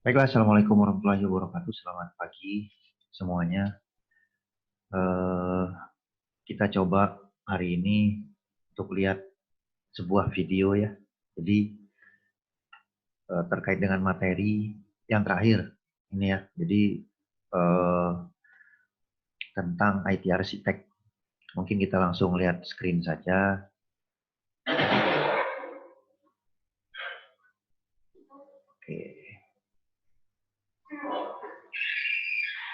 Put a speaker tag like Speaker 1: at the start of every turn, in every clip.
Speaker 1: Baiklah, Assalamualaikum warahmatullahi wabarakatuh. Selamat pagi semuanya. Eh, kita coba hari ini untuk lihat sebuah video ya. Jadi terkait dengan materi yang terakhir ini ya. Jadi eh, tentang IT arsitek. Mungkin kita langsung lihat screen saja. Oke.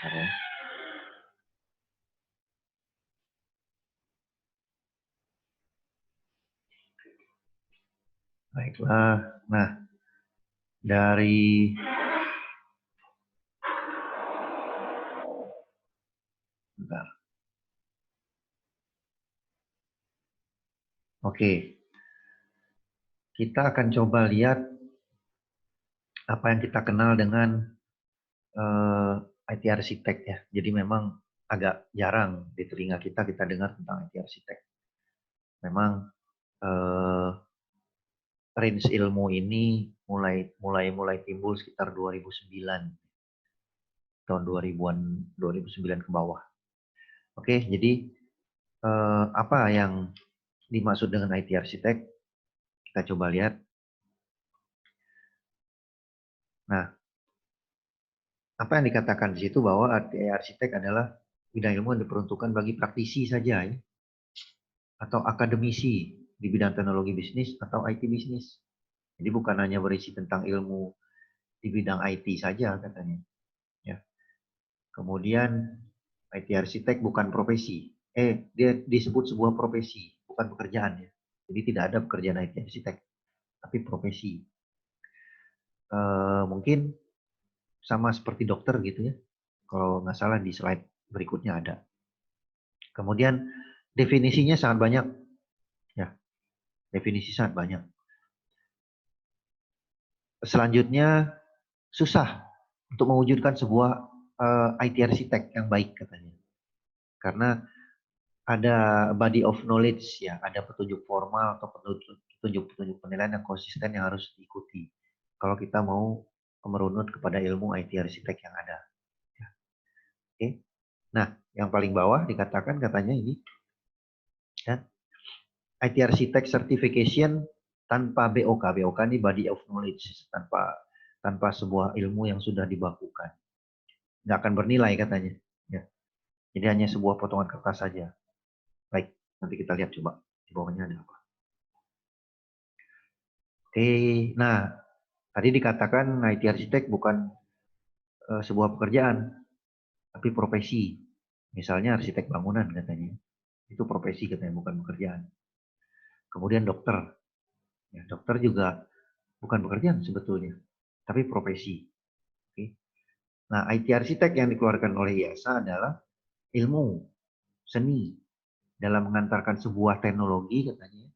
Speaker 1: Bentar ya. Baiklah. Nah, dari bentar. Oke. Kita akan coba lihat apa yang kita kenal dengan IT arsitek ya. Jadi memang agak jarang di telinga kita dengar tentang IT arsitek. Memang eh, range ilmu ini mulai timbul sekitar 2009, tahun 2000-an, 2009 ke bawah. Oke, jadi apa yang dimaksud dengan IT arsitek? Kita coba lihat. Nah, apa yang dikatakan di situ bahwa IT arsitek adalah bidang ilmu yang diperuntukkan bagi praktisi saja ya, atau akademisi di bidang teknologi bisnis atau IT bisnis. Jadi bukan hanya berisi tentang ilmu di bidang IT saja katanya. Ya. Kemudian IT arsitek bukan profesi. Dia disebut sebuah profesi, bukan pekerjaan ya. Jadi tidak ada pekerjaan IT arsitek, tapi profesi. Mungkin sama seperti dokter gitu ya. Kalau nggak salah di slide berikutnya ada. Kemudian definisinya sangat banyak. Ya, definisi sangat banyak. Selanjutnya susah untuk mewujudkan sebuah IT arsitek yang baik katanya. Karena ada body of knowledge ya, ada petunjuk formal atau petunjuk penilaian yang konsisten yang harus diikuti. Kalau kita mau merunut kepada ilmu IT arsitek yang ada. Ya. Oke. Nah, yang paling bawah dikatakan katanya ini ya, IT arsitek certification tanpa BOK. BOK ini body of knowledge, tanpa sebuah ilmu yang sudah dibakukan. Nggak akan bernilai katanya. Ya. Jadi hanya sebuah potongan kertas saja. Baik, nanti kita lihat coba di bawahnya ada apa. Oke, nah tadi dikatakan IT arsitek bukan sebuah pekerjaan, tapi profesi. Misalnya arsitek bangunan katanya, itu profesi katanya bukan pekerjaan. Kemudian dokter, ya, dokter juga bukan pekerjaan sebetulnya, tapi profesi. Oke. Nah IT arsitek yang dikeluarkan oleh IASA adalah ilmu seni dalam mengantarkan sebuah teknologi katanya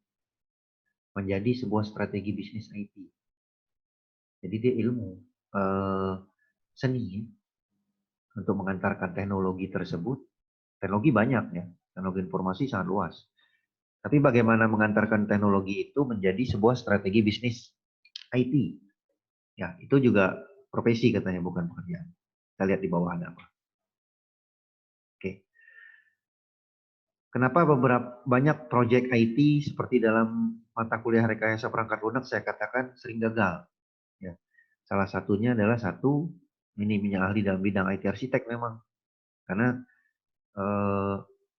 Speaker 1: menjadi sebuah strategi bisnis IT. Jadi dia ilmu seni untuk mengantarkan teknologi tersebut. Teknologi banyak ya, teknologi informasi sangat luas. Tapi bagaimana mengantarkan teknologi itu menjadi sebuah strategi bisnis IT. Ya, itu juga profesi katanya bukan pekerjaan. Kita lihat di bawah ada apa. Oke. Kenapa beberapa banyak proyek IT seperti dalam mata kuliah rekayasa perangkat lunak saya katakan sering gagal. Ya. Salah satunya adalah minimnya ahli dalam bidang IT arsitek memang. Karena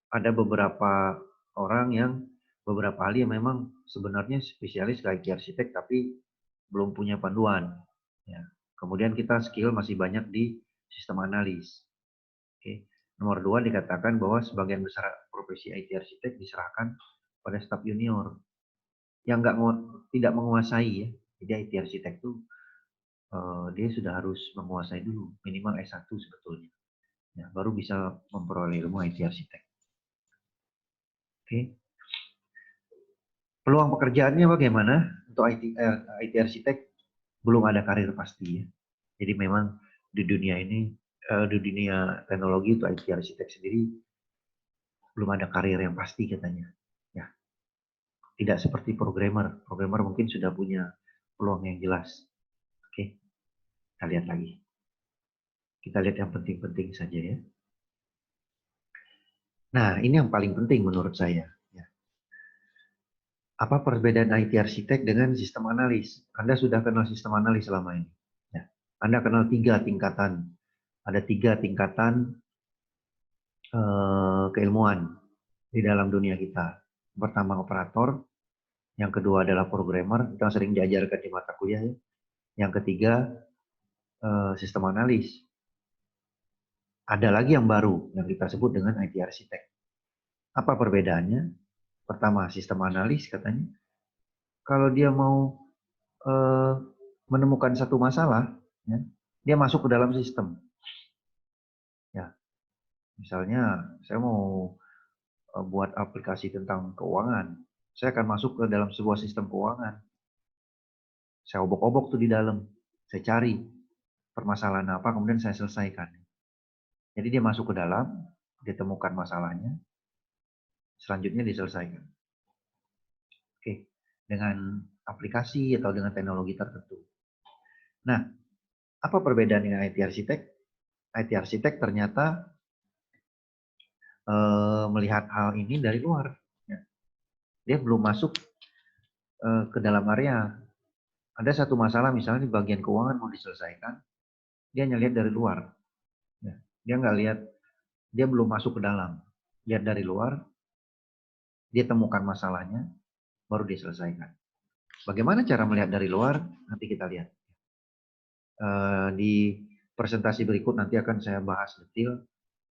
Speaker 1: ada beberapa ahli yang memang sebenarnya spesialis IT arsitek tapi belum punya panduan. Ya. Kemudian kita skill masih banyak di sistem analis. Oke. Nomor 2 dikatakan bahwa sebagian besar profesi IT arsitek diserahkan pada staf junior yang tidak menguasai ya. Jadi IT arsitek itu dia sudah harus menguasai dulu minimal S1 sebetulnya. Ya, baru bisa memperoleh ilmu IT arsitek. Oke. Peluang pekerjaannya bagaimana untuk IT arsitek? Belum ada karir pasti ya. Jadi memang di dunia ini, di dunia teknologi untuk IT arsitek sendiri belum ada karir yang pasti katanya. Ya, tidak seperti programmer. Programmer mungkin sudah punya peluang yang jelas. Oke. Kita lihat lagi. Kita lihat yang penting-penting saja ya. Nah, ini yang paling penting menurut saya. Ya. Apa perbedaan IT arsitek dengan sistem analis? Anda sudah kenal sistem analis selama ini. Ya. Anda kenal 3 tingkatan. Ada 3 tingkatan keilmuan di dalam dunia kita. Pertama operator, yang kedua adalah programmer, kita sering diajarkan di mata kuliah ya. Yang ketiga sistem analis. Ada lagi yang baru yang kita sebut dengan IT arsitek. Apa perbedaannya? Pertama, sistem analis katanya, kalau dia mau menemukan satu masalah, ya, dia masuk ke dalam sistem. Ya, misalnya saya mau buat aplikasi tentang keuangan, saya akan masuk ke dalam sebuah sistem keuangan. Saya obok-obok tuh di dalam, saya cari permasalahan apa, kemudian saya selesaikan. Jadi dia masuk ke dalam, dia temukan masalahnya, selanjutnya diselesaikan. Oke, dengan aplikasi atau dengan teknologi tertentu. Nah, apa perbedaan dengan IT arsitek? IT arsitek ternyata melihat hal ini dari luar. Ya. Dia belum masuk ke dalam area. Ada satu masalah misalnya di bagian keuangan mau diselesaikan, dia hanya lihat dari luar. Ya. Dia nggak lihat, dia belum masuk ke dalam. Lihat dari luar, dia temukan masalahnya, baru diselesaikan. Bagaimana cara melihat dari luar? Nanti kita lihat. Di presentasi berikut nanti akan saya bahas detail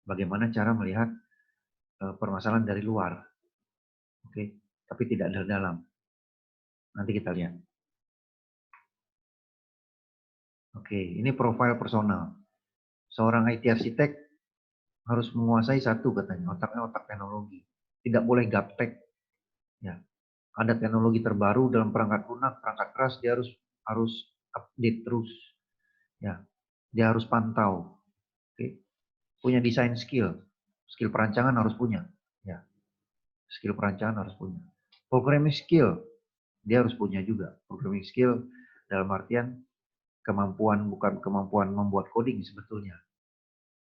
Speaker 1: bagaimana cara melihat permasalahan dari luar. Oke, tapi tidak dari dalam. Nanti kita lihat. Oke, ini profil personal. Seorang IT arsitek harus menguasai satu katanya, otaknya otak teknologi. Tidak boleh gaptek. Ya, ada teknologi terbaru dalam perangkat lunak, perangkat keras, dia harus update terus. Ya, dia harus pantau. Oke, punya design skill, skill perancangan harus punya. Ya, skill perancangan harus punya. Programming skill, dia harus punya juga. Programming skill dalam artian kemampuan, bukan kemampuan membuat coding sebetulnya.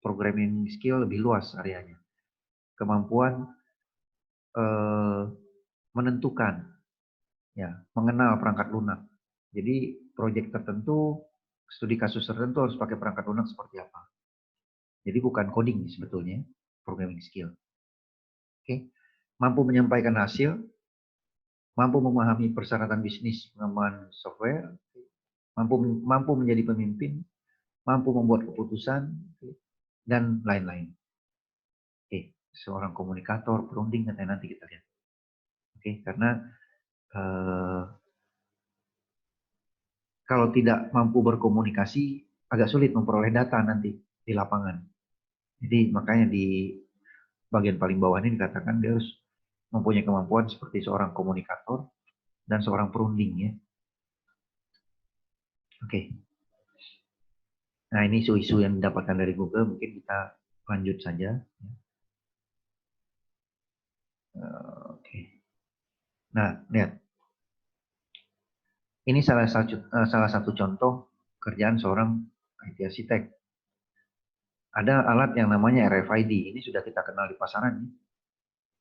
Speaker 1: Programming skill lebih luas areanya. Kemampuan menentukan, ya, mengenal perangkat lunak. Jadi proyek tertentu, studi kasus tertentu harus pakai perangkat lunak seperti apa. Jadi bukan coding sebetulnya, programming skill. Oke, mampu menyampaikan hasil, mampu memahami persyaratan bisnis pengembangan software, mampu menjadi pemimpin, mampu membuat keputusan, dan lain-lain. Oke, seorang komunikator, perunding, nanti kita lihat. Oke, karena kalau tidak mampu berkomunikasi, agak sulit memperoleh data nanti di lapangan. Jadi makanya di bagian paling bawah ini dikatakan dia harus mempunyai kemampuan seperti seorang komunikator dan seorang perunding ya. Oke. Nah ini isu-isu yang didapatkan dari Google, mungkin kita lanjut saja. Oke. Nah lihat. Ini salah satu contoh kerjaan seorang IT arsitek. Ada alat yang namanya RFID. Ini sudah kita kenal di pasaran.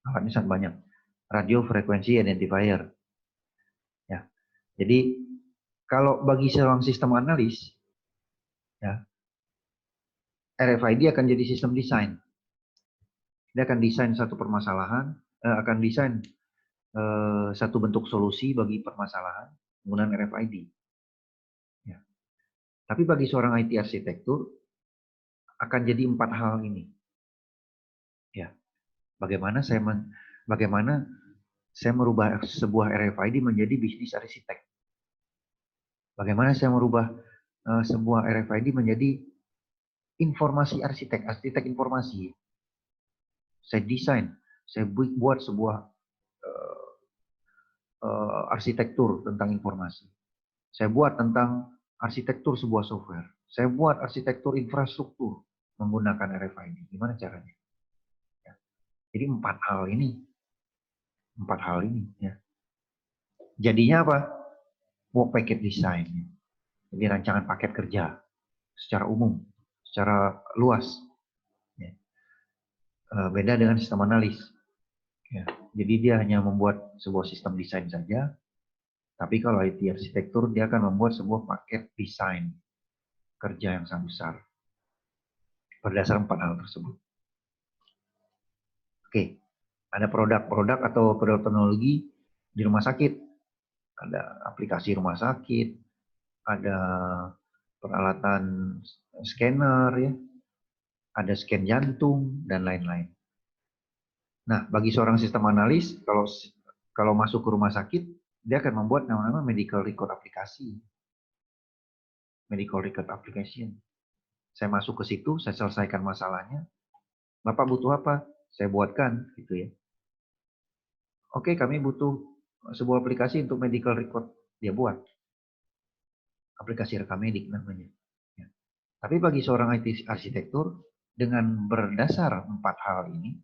Speaker 1: Alatnya sangat banyak. Radio Frequency Identifier. Ya. Jadi kalau bagi seorang sistem analis, ya, RFID akan jadi sistem desain. Dia akan desain satu permasalahan, akan desain satu bentuk solusi bagi permasalahan menggunakan RFID. Ya. Tapi bagi seorang IT arsitektur akan jadi 4 hal ini. Ya. Bagaimana saya merubah sebuah RFID menjadi bisnis arsitek? Bagaimana saya merubah sebuah RFID menjadi informasi arsitek, arsitek informasi? Saya desain, saya buat sebuah arsitektur tentang informasi. Saya buat tentang arsitektur sebuah software. Saya buat arsitektur infrastruktur menggunakan RFID. Gimana caranya? Ya. Jadi 4 hal ini. 4 hal ini. Ya. Jadinya apa? Work packet design. Jadi rancangan paket kerja. secara umum, secara luas. Ya. Beda dengan sistem analis. Ya. Jadi dia hanya membuat sebuah sistem desain saja, tapi kalau IT arsitektur dia akan membuat sebuah paket desain kerja yang sangat besar berdasarkan 4 hal tersebut. Oke, ada produk-produk atau produk teknologi di rumah sakit, ada aplikasi rumah sakit, ada peralatan scanner, ya, ada scan jantung dan lain-lain. Nah, bagi seorang sistem analis, kalau masuk ke rumah sakit, dia akan membuat namanya medical record aplikasi, medical record application. Saya masuk ke situ, saya selesaikan masalahnya. Bapak butuh apa? Saya buatkan, gitu ya. Oke, kami butuh sebuah aplikasi untuk medical record. Dia buat. Aplikasi rekam medik namanya. Ya. Tapi bagi seorang IT arsitektur, dengan berdasar 4 hal ini,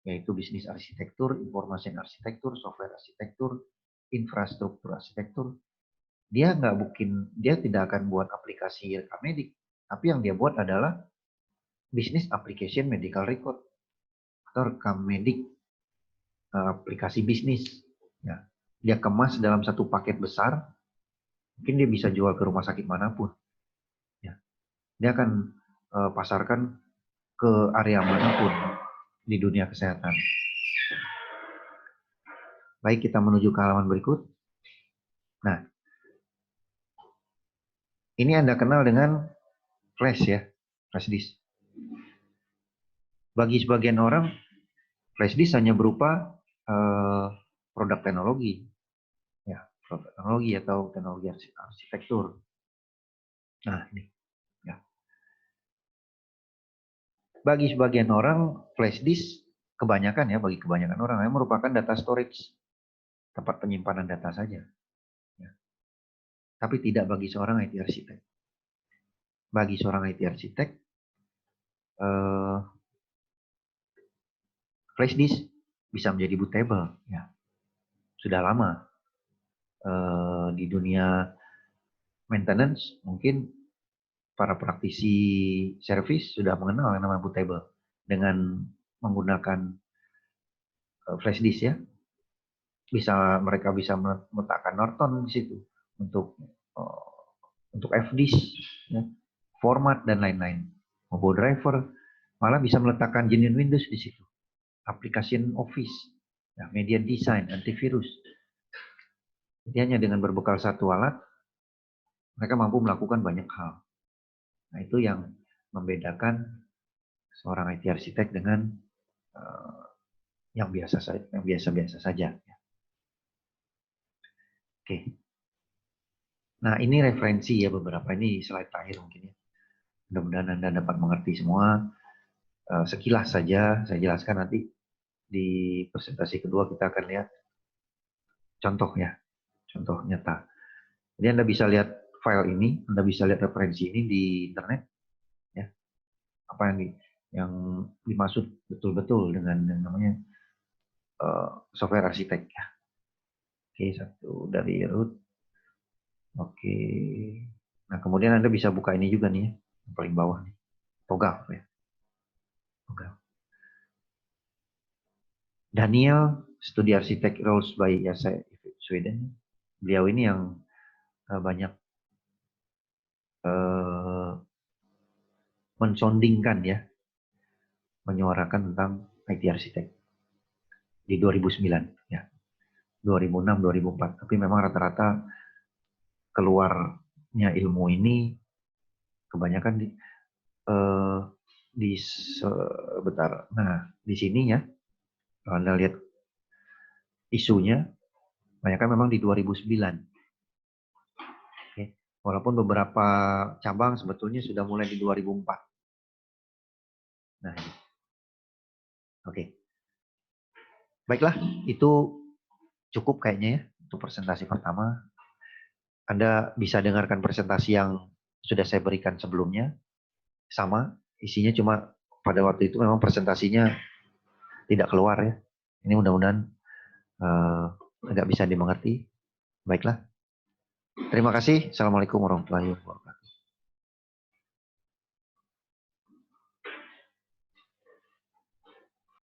Speaker 1: yaitu bisnis arsitektur, informasi arsitektur, software arsitektur, infrastruktur arsitektur, dia tidak akan buat aplikasi rekam medik, tapi yang dia buat adalah bisnis application medical record atau rekam medik, aplikasi bisnis. Ya. Dia kemas dalam satu paket besar, mungkin dia bisa jual ke rumah sakit manapun. Ya. Dia akan pasarkan ke area manapun di dunia kesehatan. Baik, kita menuju ke halaman berikut. Nah, ini Anda kenal dengan flash ya, flash disk. Bagi sebagian orang, flash disk hanya berupa produk teknologi, ya, produk teknologi atau teknologi arsitektur. Nah, ini, ya. Bagi sebagian orang, flash disk bagi kebanyakan orang merupakan data storage, tempat penyimpanan data saja. Ya. Tapi tidak bagi seorang IT arsitek. Bagi seorang IT arsitek, flash disk bisa menjadi bootable, ya. Sudah lama di dunia maintenance, mungkin para praktisi service sudah mengenal yang namanya bootable dengan menggunakan flash disk, ya. Mereka bisa meletakkan Norton di situ untuk FDisk, ya, format dan lain-lain. Mobile driver malah bisa meletakkan genuine Windows di situ. Application Office, ya, media design, antivirus. Jadi hanya dengan berbekal satu alat, mereka mampu melakukan banyak hal. Nah, itu yang membedakan seorang IT arsitek dengan yang biasa-biasa saja. Oke. Nah, ini referensi ya beberapa, ini slide terakhir mungkin ya. Mudah-mudahan Anda dapat mengerti semua. Sekilas saja saya jelaskan, nanti di presentasi kedua kita akan lihat contoh ya, contoh nyata. Jadi Anda bisa lihat file ini, Anda bisa lihat referensi ini di internet, ya. Apa yang dimaksud betul-betul dengan yang namanya software arsitek, ya. Oke, satu dari root. Oke. Nah, kemudian Anda bisa buka ini juga nih, yang paling bawah nih, TOGAF ya. TOGAF. Daniel, studi arsitek roles by IASA Sweden. Beliau ini yang banyak mensondingkan ya, menyuarakan tentang IT arsitek di 2009 ya, 2006 2004. Tapi memang rata-rata keluarnya ilmu ini kebanyakan sebentar. Nah, di sini ya, kalau Anda lihat isunya, kebanyakan memang di 2009. Oke. Walaupun beberapa cabang sebetulnya sudah mulai di 2004. Nah, oke. Baiklah, itu cukup kayaknya ya untuk presentasi pertama. Anda bisa dengarkan presentasi yang sudah saya berikan sebelumnya. Sama, isinya cuma pada waktu itu memang presentasinya tidak keluar ya. Ini mudah-mudahan agak bisa dimengerti. Baiklah. Terima kasih. Assalamualaikum warahmatullahi wabarakatuh.